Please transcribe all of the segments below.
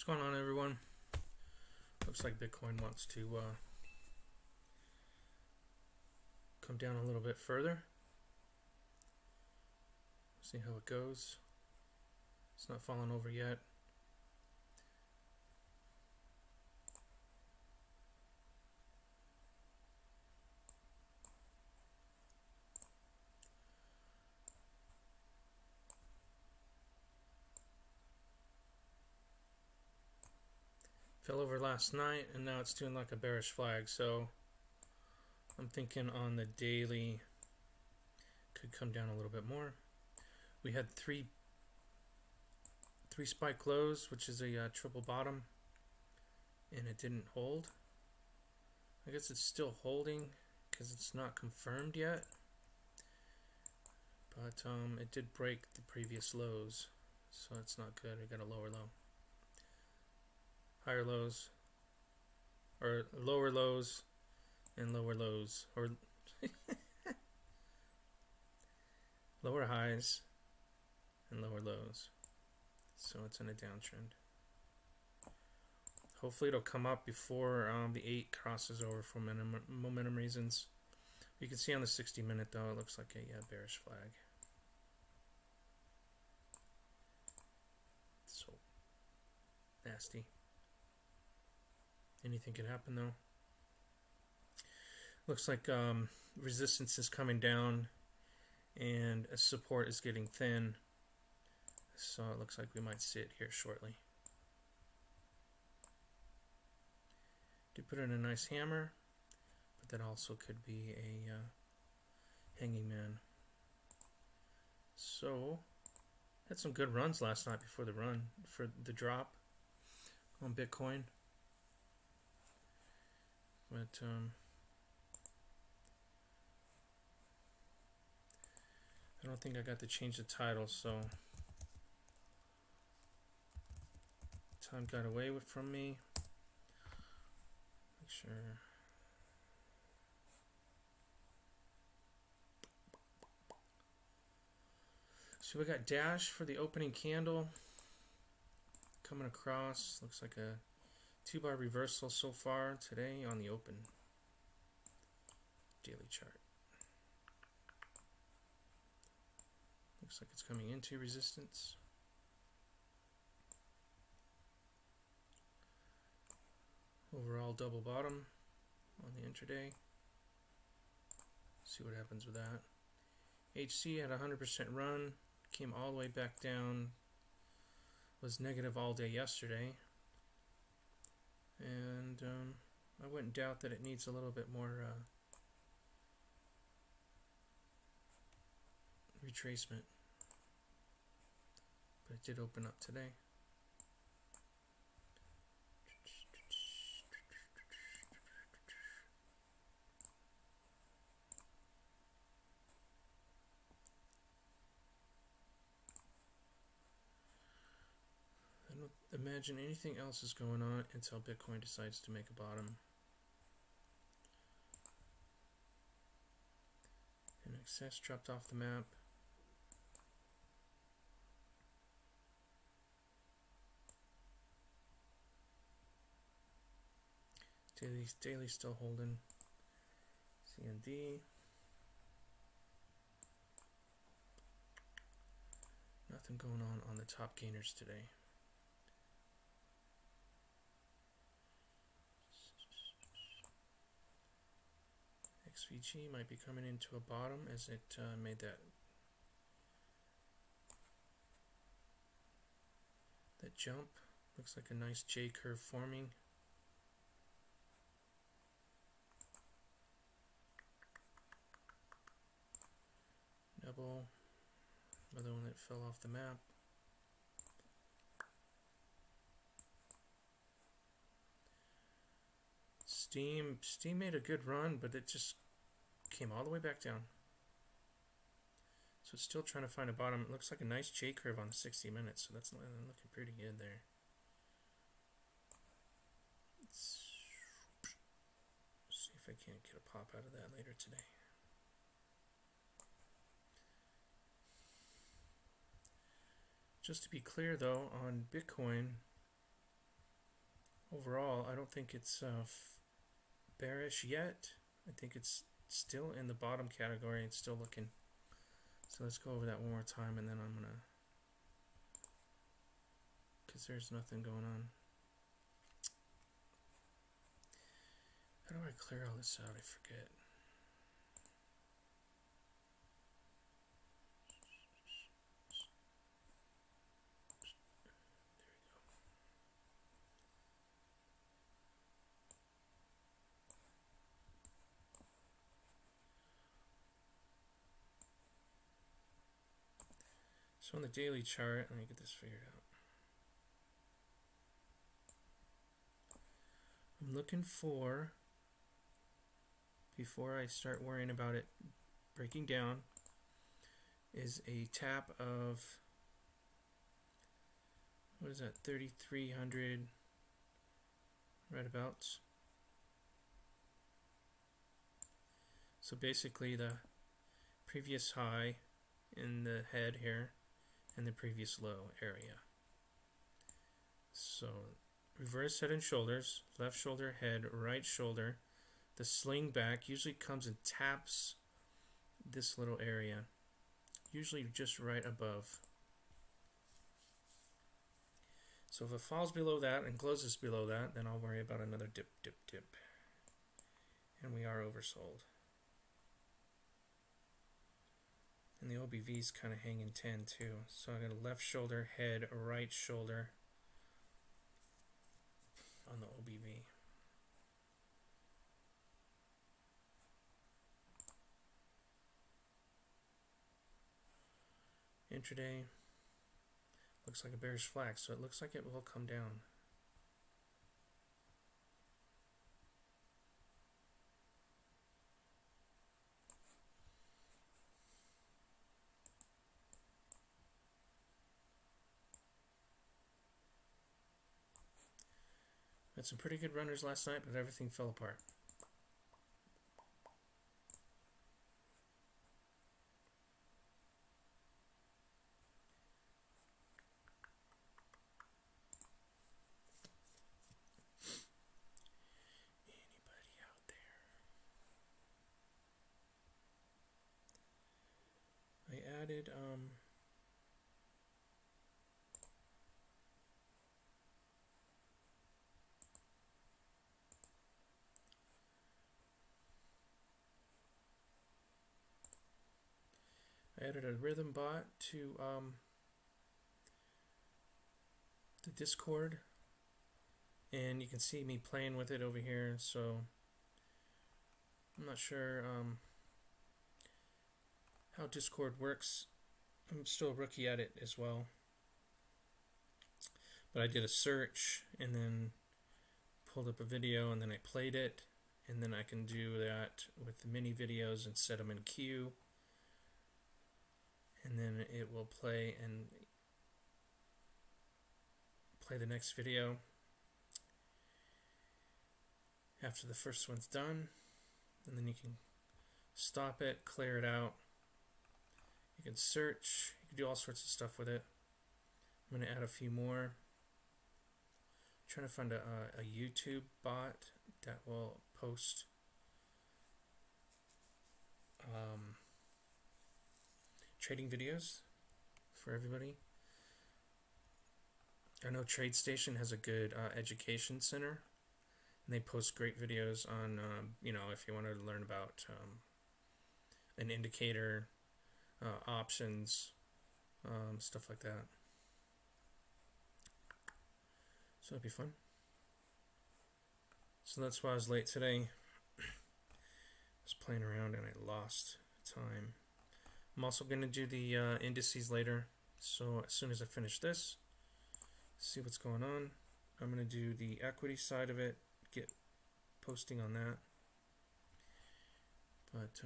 going on, everyone? Looks like Bitcoin wants to come down a little bit further. See how it goes. It's not falling over yet. Fell over last night and now it's doing like a bearish flag, so I'm thinking on the daily could come down a little bit more. We had three spike lows, which is a triple bottom, and it didn't hold. I guess it's still holding because it's not confirmed yet, but it did break the previous lows, so it's not good. I got a lower low. Higher lows, or lower lows and lower lows, or lower highs and lower lows. So it's in a downtrend. Hopefully it'll come up before the 8 crosses over for momentum reasons. You can see on the 60-minute though, it looks like a bearish flag. So nasty. Anything could happen though. Looks like resistance is coming down and support is getting thin. So it looks like we might see it here shortly. Did put in a nice hammer, but that also could be a hanging man. So had some good runs last night before the drop on Bitcoin. But I don't think I got to change the title, so time got away from me. Make sure. So we got Dash for the opening candle coming across. Looks like a 2-bar reversal so far today on the open daily chart. Looks like it's coming into resistance. Overall double bottom on the intraday. See what happens with that. HC had a 100% run, came all the way back down, was negative all day yesterday, and I wouldn't doubt that it needs a little bit more retracement, but it did open up today. I don't imagine anything else is going on until Bitcoin decides to make a bottom. And excess dropped off the map. Daily still holding. CND. Nothing going on the top gainers today. XVG might be coming into a bottom as it made that jump. Looks like a nice J curve forming. Double. Another one that fell off the map. Steam made a good run, but it just came all the way back down. So it's still trying to find a bottom. It looks like a nice J curve on 60 minutes, so that's looking pretty good there. Let's see if I can't get a pop out of that later today. Just to be clear though, on Bitcoin, overall, I don't think it's bearish yet. I think it's still in the bottom category. It's still looking. So let's go over that one more time, and then I'm gonna, because there's nothing going on. How do I clear all this out? I forget. So on the daily chart, let me get this figured out. I'm looking for, before I start worrying about it breaking down, is a tap of, what is that, 3,300 right abouts. So basically the previous high in the head here and the previous low area. So reverse head and shoulders, left shoulder, head, right shoulder. The sling back usually comes and taps this little area, usually just right above. So if it falls below that and closes below that, then I'll worry about another dip. And we are oversold. And the OBV is kind of hanging 10 too. So I got a left shoulder, head, a right shoulder on the OBV. Intraday looks like a bearish flag, so it looks like it will come down. Had some pretty good runners last night, but everything fell apart. Anybody out there? I added a rhythm bot to the Discord, and you can see me playing with it over here. So I'm not sure how Discord works. I'm still a rookie at it as well, but I did a search and then pulled up a video and then I played it, and then I can do that with the mini videos and set them in queue, and then it will play and play the next video after the first one's done, and then you can stop it, clear it out. You can search, you can do all sorts of stuff with it. I'm going to add a few more. I'm trying to find a YouTube bot that will post trading videos for everybody. I know TradeStation has a good education center, and they post great videos on, you know, if you want to learn about an indicator, options, stuff like that. So it'd be fun. So that's why I was late today. I was playing around and I lost time. I'm also going to do the indices later. So as soon as I finish this, see what's going on, I'm going to do the equity side of it, get posting on that. But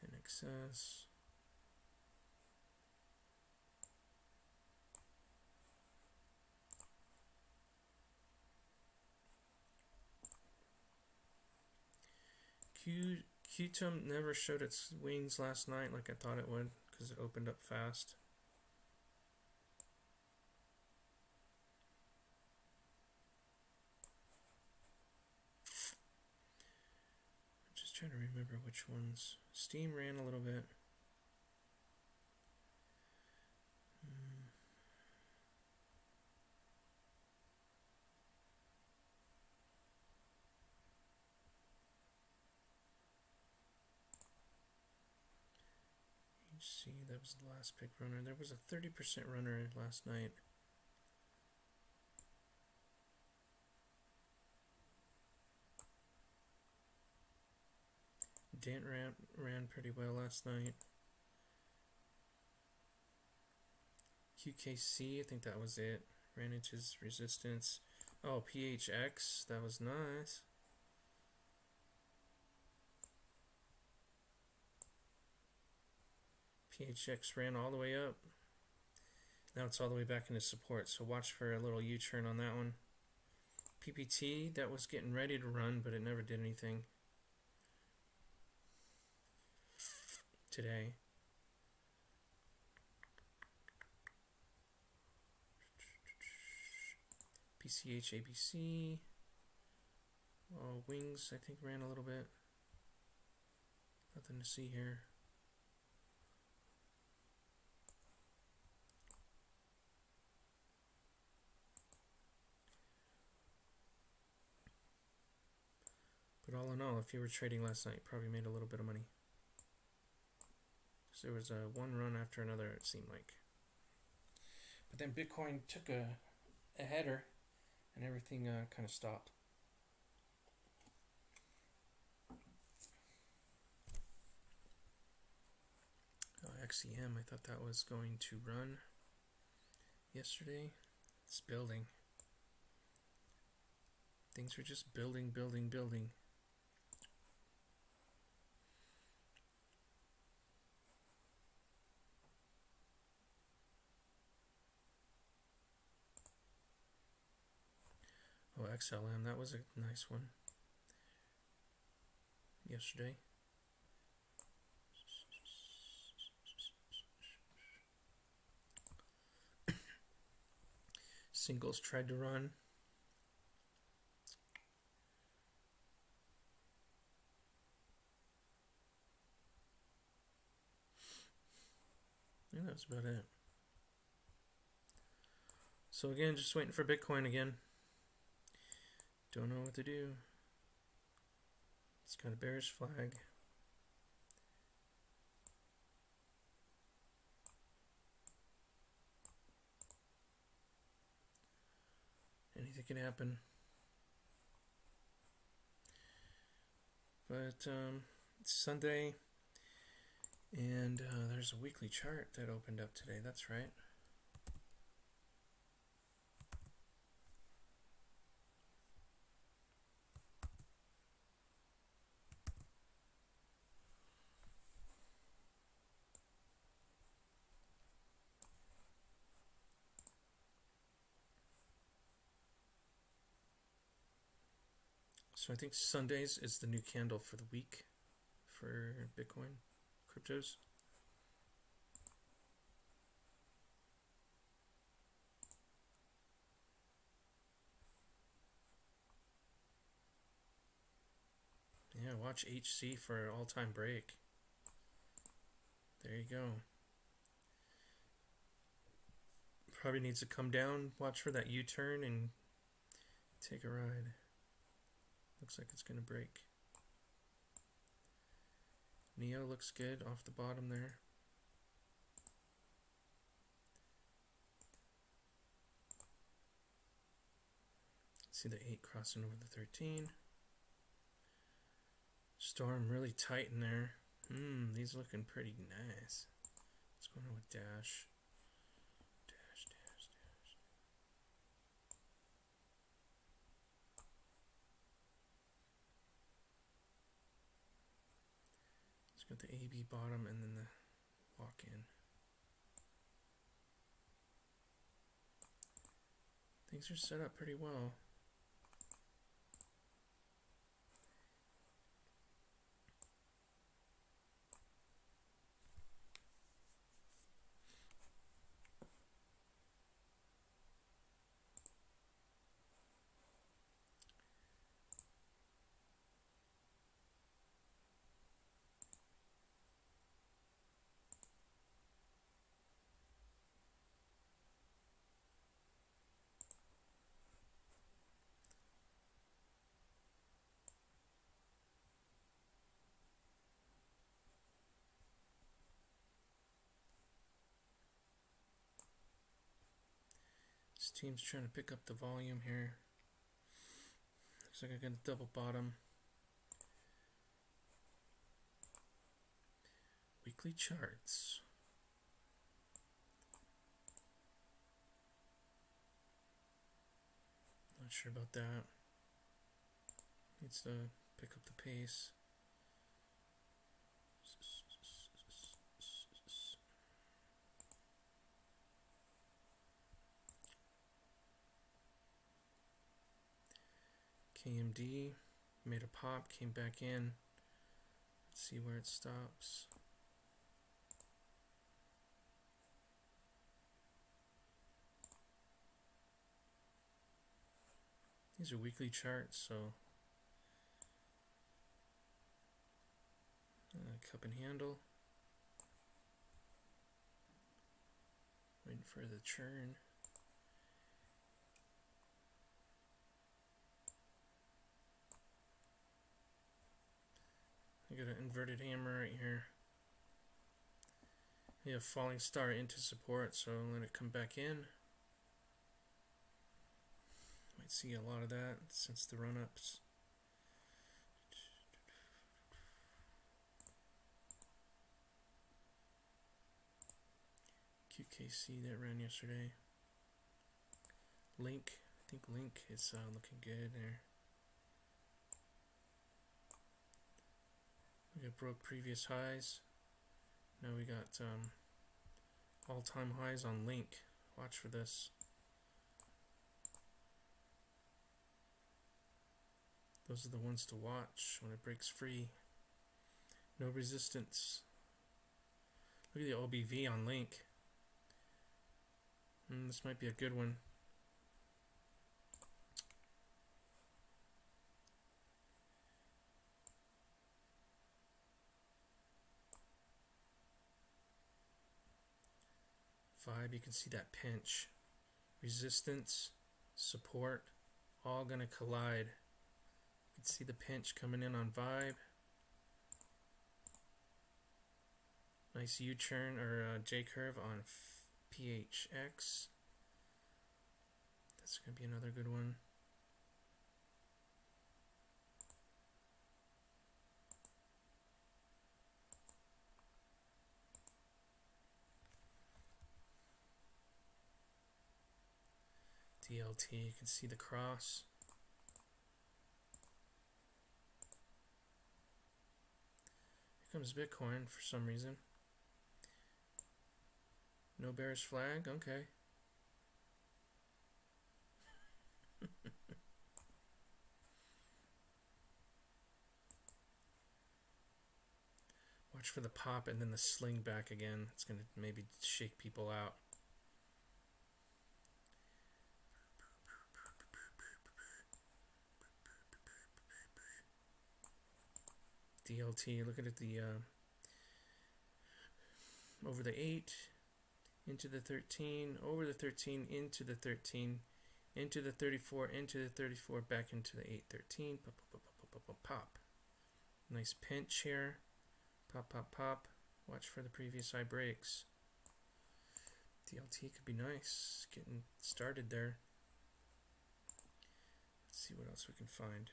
in excess, QTUM never showed its wings last night like I thought it would, because it opened up fast. Trying to remember which ones. Steam ran a little bit. HC, that was the last big runner. There was a 30% runner last night. Dant ran pretty well last night. QKC, I think that was it. Ran into his resistance. Oh, PHX, that was nice. PHX ran all the way up. Now it's all the way back into support, so watch for a little U-turn on that one. PPT, that was getting ready to run, but it never did anything today. PCH, ABC. Oh, Wings, I think, ran a little bit. Nothing to see here. But all in all, if you were trading last night, you probably made a little bit of money. Because there was one run after another, it seemed like. But then Bitcoin took a header, and everything kind of stopped. Oh, XEM, I thought that was going to run yesterday. It's building. Things are just building, building, building. Oh, XLM, that was a nice one yesterday. Singles tried to run. Yeah, that's about it. So again, just waiting for Bitcoin again. Don't know what to do. It's got a bearish flag. Anything can happen. But it's Sunday, and there's a weekly chart that opened up today. That's right. So I think Sundays is the new candle for the week for Bitcoin cryptos. Yeah, watch HC for an all-time break. There you go. Probably needs to come down. Watch for that U-turn and take a ride. Looks like it's going to break. Neo looks good off the bottom there. See the 8 crossing over the 13. Storm really tight in there. These looking pretty nice. What's going on with Dash? Dash. It's got the AB bottom and then the walk-in. Things are set up pretty well. This team's trying to pick up the volume here. Looks like I got a double bottom. Weekly charts. Not sure about that. Needs to pick up the pace. KMD made a pop, came back in. Let's see where it stops. These are weekly charts, so cup and handle. Waiting for the churn. I got an inverted hammer right here. We have falling star into support, so let it come back in. Might see a lot of that since the run-ups. QKC that ran yesterday. Link, I think Link is looking good there. We got broke previous highs. Now we got all-time highs on Link. Watch for this. Those are the ones to watch when it breaks free. No resistance. Look at the OBV on Link. This might be a good one. You can see that pinch, resistance, support, all gonna collide. You can see the pinch coming in on Vibe. Nice U-turn or J-curve on PHX. That's gonna be another good one. DLT, you can see the cross. Here comes Bitcoin for some reason. No bearish flag, okay. Watch for the pop and then the sling back again. It's going to maybe shake people out. DLT, look at it, the over the 8, into the 13, over the 13, into the 13, into the 34, into the 34, back into the 8, 13, pop, pop, pop, pop, pop, pop. Nice pinch here, pop, pop, pop. Watch for the previous high breaks. DLT could be nice, getting started there. Let's see what else we can find.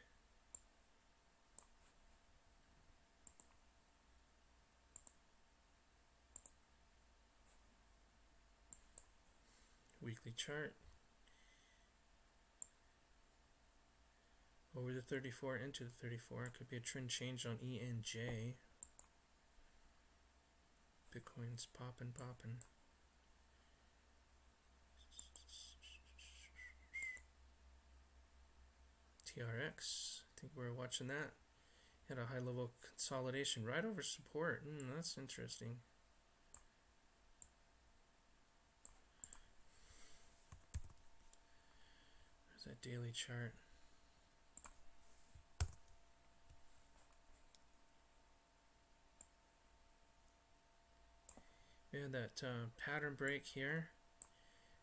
Weekly chart. Over the 34, into the 34. Could be a trend change on E and J. Bitcoin's popping, popping. TRX. I think we're watching that. Had a high level consolidation right over support. That's interesting. There's that daily chart. We had that pattern break here,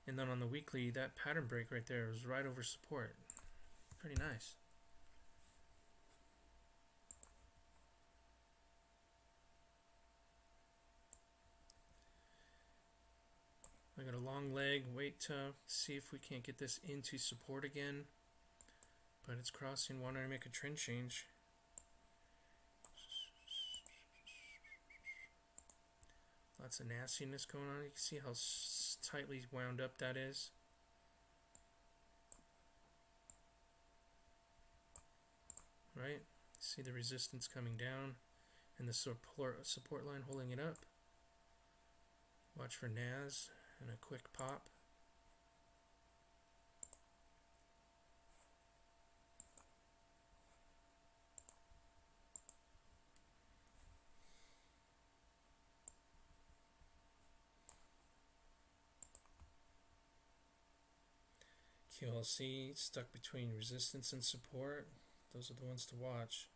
and then on the weekly, that pattern break right there was right over support. Pretty nice. I got a long leg. Wait to see if we can't get this into support again. But it's crossing. Wanting to make a trend change. Lots of nastiness going on. You can see how tightly wound up that is. Right? See the resistance coming down and the support line holding it up. Watch for NAS and a quick pop. QLC stuck between resistance and support. Those are the ones to watch.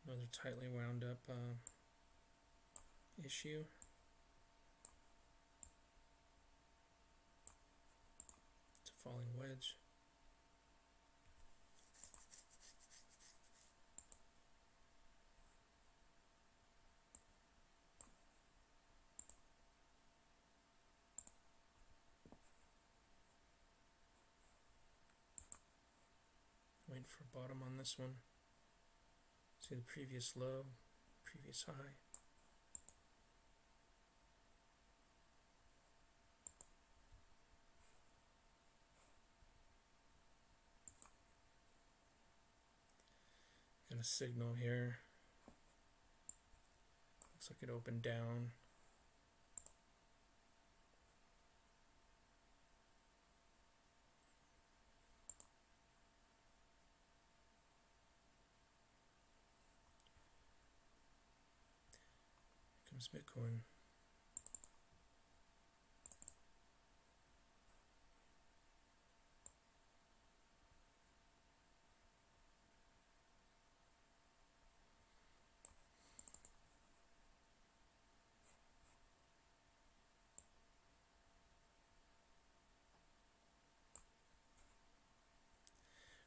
Another tightly wound up issue. It's a falling wedge. Waiting for bottom on this one. See the previous low, previous high. Got a signal here. Looks like it opened down. Comes Bitcoin.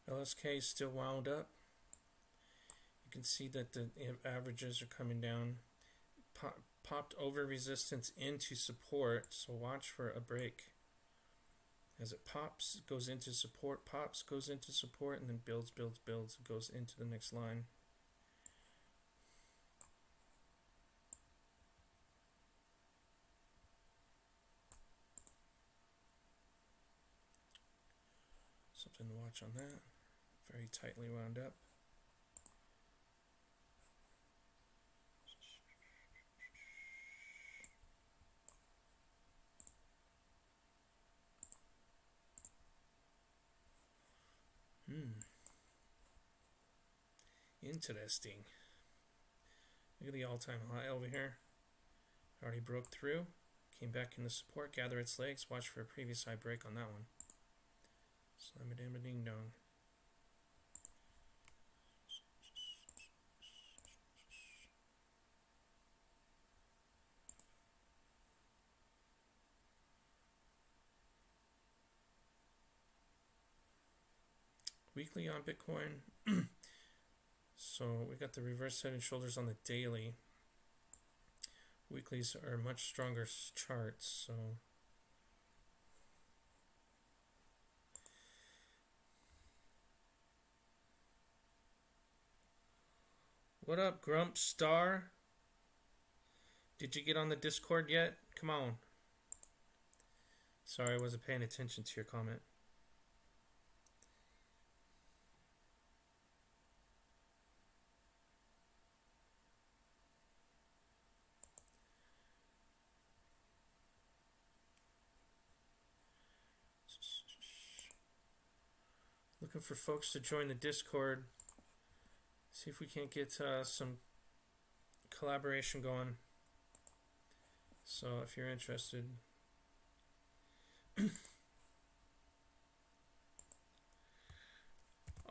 LSK is still wound up. You can see that the averages are coming down. Popped over resistance into support, so watch for a break. As it pops, it goes into support, pops, goes into support, and then builds, builds, builds, and goes into the next line. Something to watch on that. Very tightly wound up. Interesting. Look at the all-time high over here. Already broke through. Came back into support. Gather its legs. Watch for a previous high break on that one. Slam it in a ding dong. Weekly on Bitcoin. So we got the reverse head and shoulders on the daily. Weeklies are much stronger charts, so what up, Grump Star? Did you get on the Discord yet? Come on. Sorry, I wasn't paying attention to your comment. Looking for folks to join the Discord. See if we can't get some collaboration going. So if you're interested,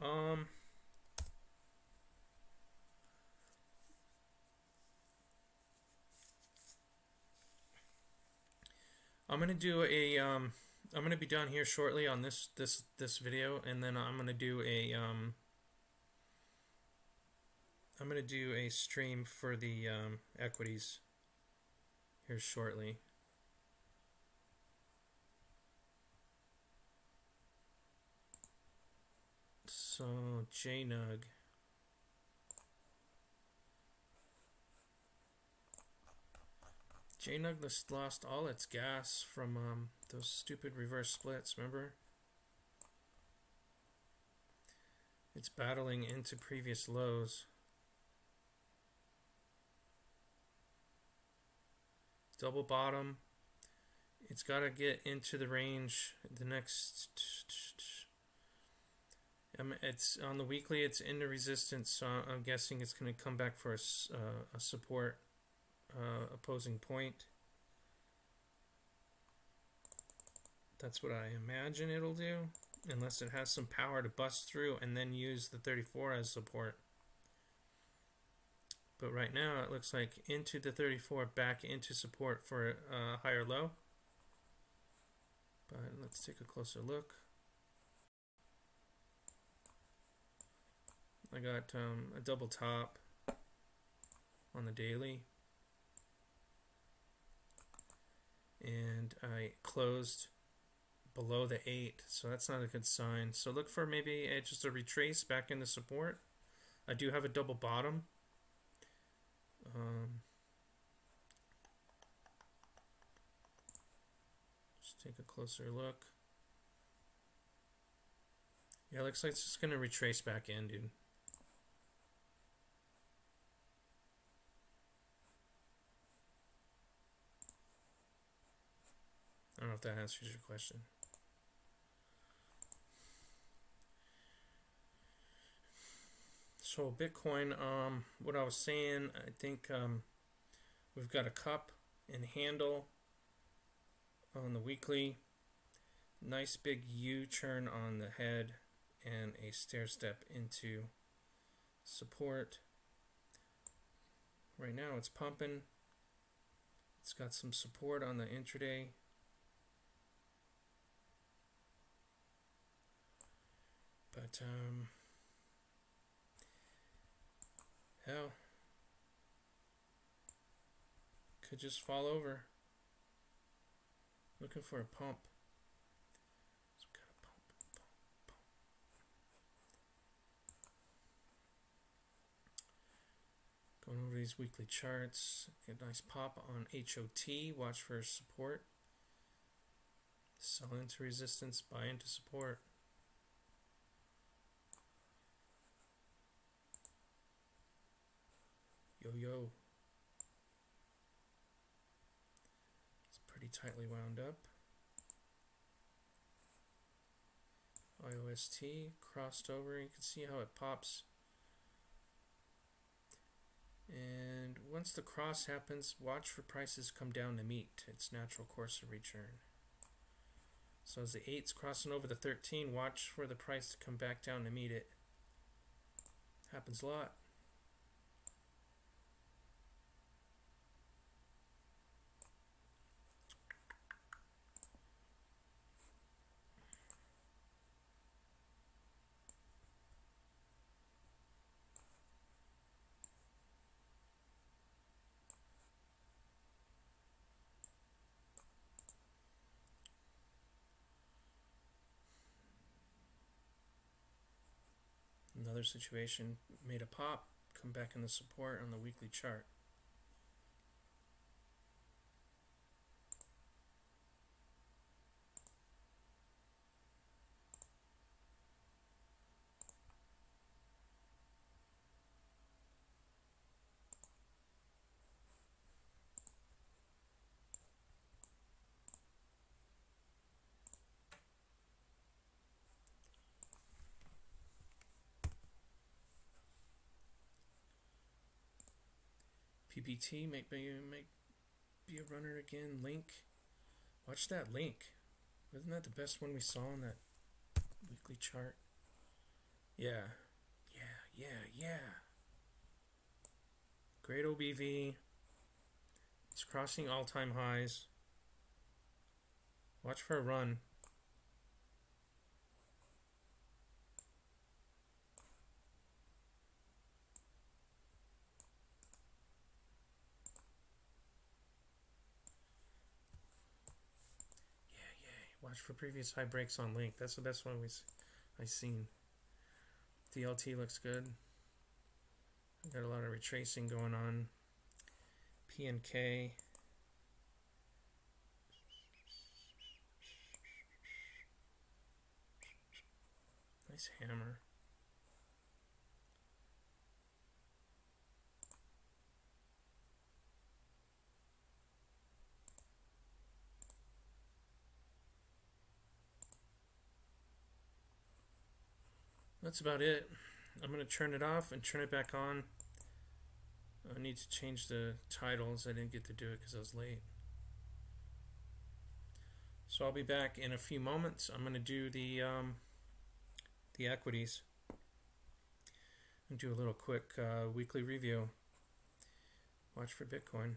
I'm gonna do a I'm gonna be done here shortly on this video, and then I'm gonna do a stream for the equities. here shortly. So JNUG. JNUG just lost all its gas from those stupid reverse splits, remember? It's battling into previous lows. Double bottom. It's got to get into the range. The next, it's on the weekly. It's into resistance, so I'm guessing it's going to come back for a support opposing point. That's what I imagine it'll do, unless it has some power to bust through and then use the 34 as support. But right now it looks like into the 34, back into support for a higher low. But let's take a closer look. I got a double top on the daily. And I closed below the 8, so that's not a good sign. So look for maybe just a retrace back into support. I do have a double bottom. Just take a closer look. Yeah, looks like it's just gonna retrace back in, dude. I don't know if that answers your question. So Bitcoin, what I was saying, I think we've got a cup and handle on the weekly. Nice big U-turn on the head and a stair step into support. Right now it's pumping. It's got some support on the intraday. But hell, could just fall over. Looking for a pump. Some kind of pump. Going over these weekly charts. Get a nice pop on HOT. Watch for support. Sell into resistance, buy into support. Yo. It's pretty tightly wound up. IOST crossed over. You can see how it pops. And once the cross happens, watch for prices come down to meet its natural course of return. So as the 8's crossing over the 13, watch for the price to come back down to meet it. Happens a lot. Another situation, made a pop, come back in the support on the weekly chart. PPT, make be a runner again. Link, watch that link. Wasn't that the best one we saw on that weekly chart? Yeah. Great OBV. It's crossing all-time highs. Watch for a run. Watch for previous high breaks on link. That's the best one I seen. DLT looks good. Got a lot of retracing going on. PNK. Nice hammer. That's about it. I'm going to turn it off and turn it back on. I need to change the titles. I didn't get to do it because I was late. So I'll be back in a few moments. I'm going to do the equities and do a little quick weekly review. Watch for Bitcoin.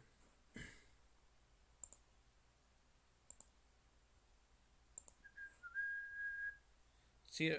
See ya.